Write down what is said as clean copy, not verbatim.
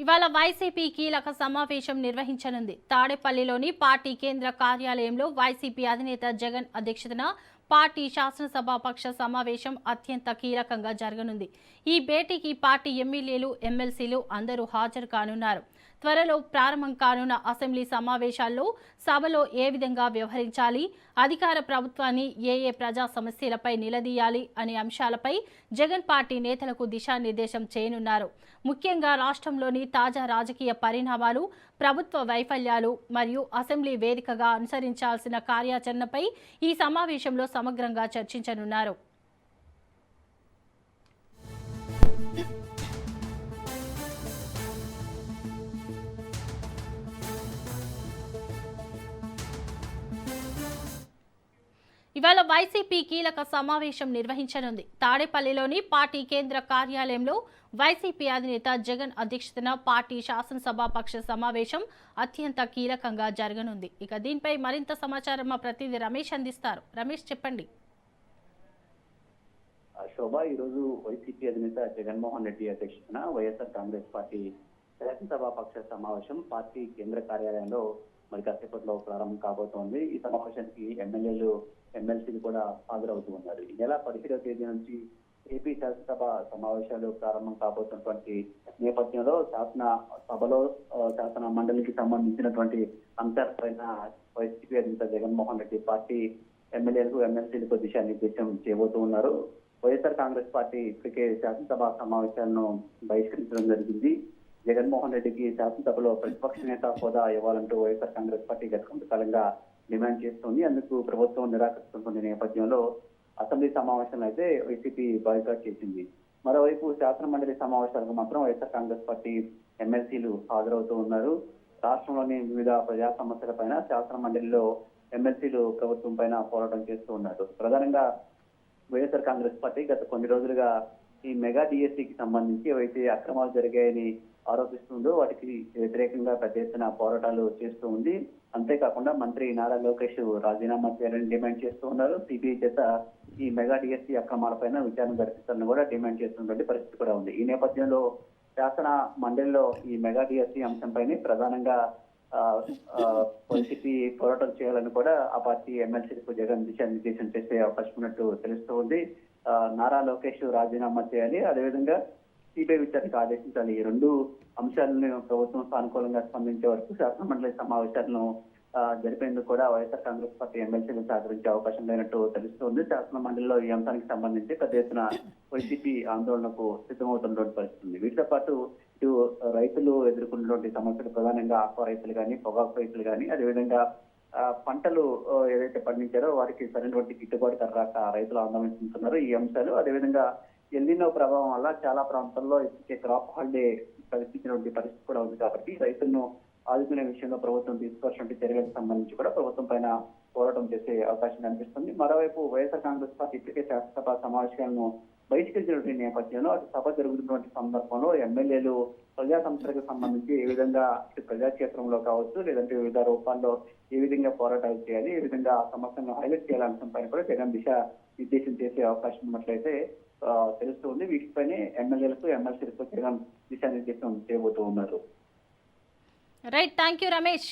ఇవాళ వైసీపీ కీలక సమావేశం నిర్వహించనుంది. తాడేపల్లిలోని పార్టీ కేంద్ర కార్యాలయంలో వైసీపీ అధినేత జగన్ అధ్యక్షతన పార్టీ శాసనసభాపక్ష సమావేశం అత్యంత కీలకంగా జరగనుంది. ఈ భేటీకి పార్టీ ఎమ్మెల్యేలు, ఎమ్మెల్సీలు అందరూ హాజరు కానున్నారు. త్వరలో ప్రారంభం కానున్న అసెంబ్లీ సమావేశాల్లో సభలో ఏ విధంగా వ్యవహరించాలి, అధికార ప్రభుత్వాన్ని ఏ ప్రజా సమస్యలపై నిలదీయాలి అనే అంశాలపై జగన్ పార్టీ నేతలకు దిశానిర్దేశం చేయనున్నారు. ముఖ్యంగా రాష్ట్రంలోని తాజా రాజకీయ పరిణామాలు, ప్రభుత్వ వైఫల్యాలు మరియు అసెంబ్లీ వేదికగా అనుసరించాల్సిన కార్యాచరణపై ఈ సమావేశంలో సమగ్రంగా చర్చించనున్నారు. ఇవాళ వైసీపీ కీలక సమావేశం నిర్వహించనుంది. తాడేపల్లిలోని పార్టీ కేంద్ర కార్యాలయంలో వైసీపీ అధినేత జగన్ అధ్యక్షతన పార్టీ శాసనసభాపక్ష సమావేశం అత్యంత కీలకంగా జరగనుంది. ఇక దీనిపై మరింత సమాచారం మా ప్రతినిధి రమేష్ అందిస్తారు. రమేష్, చెప్పండి. శోభ, ఈరోజు వైసీపీ అధినేత జగన్మోహన్ రెడ్డి అధ్యక్షతన వైఎస్ఆర్ కాంగ్రెస్ పార్టీ శాసనసభాపక్ష సమావేశం పార్టీ కేంద్ర కార్యాలయంలో మరి కాసేపట్లో ప్రారంభం కాబోతోంది. ఈ సమావేశానికి ఎమ్మెల్యేలు, ఎమ్మెల్సీలు కూడా హాజరవుతూ ఉన్నారు. ఈ నెల 17వ తేదీ నుంచి ఏపీ శాసనసభ సమావేశాలు ప్రారంభం కాబోతున్నటువంటి నేపథ్యంలో శాసన మండలికి సంబంధించినటువంటి అంశాలపైన వైసీపీ అధినేత జగన్మోహన్ రెడ్డి పార్టీ ఎమ్మెల్యేలకు, ఎమ్మెల్సీలకు దిశానిర్దేశం చేయబోతూ ఉన్నారు. వైఎస్ఆర్ కాంగ్రెస్ పార్టీ ఇప్పటికే శాసనసభ సమావేశాలను బహిష్కరించడం జరిగింది. జగన్మోహన్ రెడ్డికి శాసనసభలో ప్రతిపక్ష నేత హోదా ఇవ్వాలంటూ వైఎస్ఆర్ కాంగ్రెస్ పార్టీ గత కొంతకాలంగా డిమాండ్ చేస్తోంది. అందుకు ప్రభుత్వం నిరాకరిస్తున్న నేపథ్యంలో అసెంబ్లీ సమావేశాలను అయితే వైసీపీ బాయ్కాట్ చేసింది. మరోవైపు శాసన మండలి సమావేశాలకు మాత్రం వైఎస్ఆర్ కాంగ్రెస్ పార్టీ ఎమ్మెల్సీలు హాజరవుతూ ఉన్నారు. రాష్ట్రంలోని వివిధ ప్రజా సమస్యలపైన శాసన మండలిలో ఎమ్మెల్సీలు ప్రభుత్వం పైన పోరాటం చేస్తూ ఉన్నారు. ప్రధానంగా వైఎస్ఆర్ కాంగ్రెస్ పార్టీ గత కొన్ని రోజులుగా ఈ మెగా డిఎస్సికి సంబంధించి ఏవైతే అక్రమాలు జరిగాయని ఆరోపిస్తుందో వాటికి వ్యతిరేకంగా పెద్ద ఎత్తున పోరాటాలు చేస్తూ ఉంది. అంతేకాకుండా మంత్రి నారా లోకేష్ రాజీనామా చేయాలని డిమాండ్ చేస్తూ ఉన్నారు. సిబిఐ చేత ఈ మెగా డిఎస్సి అక్రమాలపైన విచారణ జరిపిస్తారని కూడా డిమాండ్ చేస్తున్నటువంటి పరిస్థితి కూడా ఉంది. ఈ నేపథ్యంలో శాసన మండలిలో ఈ మెగా డిఎస్సి అంశంపైన ప్రధానంగా వైసీపీ పోరాటం చేయాలని కూడా ఆ పార్టీ ఎమ్మెల్సీలకు జగన్ దిశానిర్దేశం చేసే అవకాశం ఉన్నట్టు తెలుస్తూ ఉంది. నారా లోకేష్ రాజీనామా చేయాలి, అదేవిధంగా సిబిఐ విచారణకు ఆదేశించాలి. ఈ రెండు అంశాలను ప్రభుత్వం సానుకూలంగా స్పందించే వరకు శాసన మండలి సమావేశాలను జరిపేందుకు కూడా వైఎస్ఆర్ కాంగ్రెస్ పార్టీ ఎమ్మెల్సీలు సహకరించే అవకాశం లేనట్టు తెలుస్తోంది. శాసన మండలిలో ఈ అంశానికి సంబంధించి పెద్ద ఎత్తున వైసీపీ ఆందోళనకు సిద్ధమవుతున్నటువంటి పరిస్థితి. వీటితో పాటు ఇటు రైతులు ఎదుర్కొన్నటువంటి సమస్యలు, ప్రధానంగా ఆక్వా రైతులు కానీ, పొగాకు రైతులు కానీ, అదేవిధంగా పంటలు ఏదైతే పండించారో వారికి సరైనటువంటి గిట్టుబాటు ధర రాక రైతులు ఆందోళన చెందుతున్నారు. ఈ అంశాలు, అదేవిధంగా ఎల్నినో ప్రభావం వల్ల చాలా ప్రాంతాల్లో ఇప్పటికే క్రాప్ హాలిడే కల్పించినటువంటి పరిస్థితి కూడా ఉంది. కాబట్టి రైతులను ఆదుకునే విషయంలో ప్రభుత్వం తీసుకోవాల్సిన చర్యలకు సంబంధించి కూడా ప్రభుత్వం పైన పోరాటం చేసే అవకాశం కనిపిస్తుంది. మరోవైపు వైఎస్ఆర్ కాంగ్రెస్ పార్టీ ఇప్పటికే శాసనసభ సమావేశాలను బహిష్కరించినటువంటి నేపథ్యంలో అటు సభ జరుగుతున్నటువంటి సందర్భంలో ఎమ్మెల్యేలు ప్రజా సంస్థలకు సంబంధించి ఏ విధంగా ప్రజాక్షేత్రంలో కావచ్చు, లేదంటే వివిధ రూపాల్లో ఏ విధంగా పోరాటాలు చేయాలి, ఏ విధంగా ఆ సమస్యలను హైలైట్ చేయాలనే అంశంపైన కూడా జగన్ నిర్దేశం చేసే అవకాశం ఉన్నట్లయితే తెలుస్తుంది. వీటిపైనే ఎమ్మెల్యేలకు, ఎమ్మెల్సీలకు జగన్ దిశానిర్దేశం చేయబోతూ ఉన్నారు. Right, thank you Ramesh.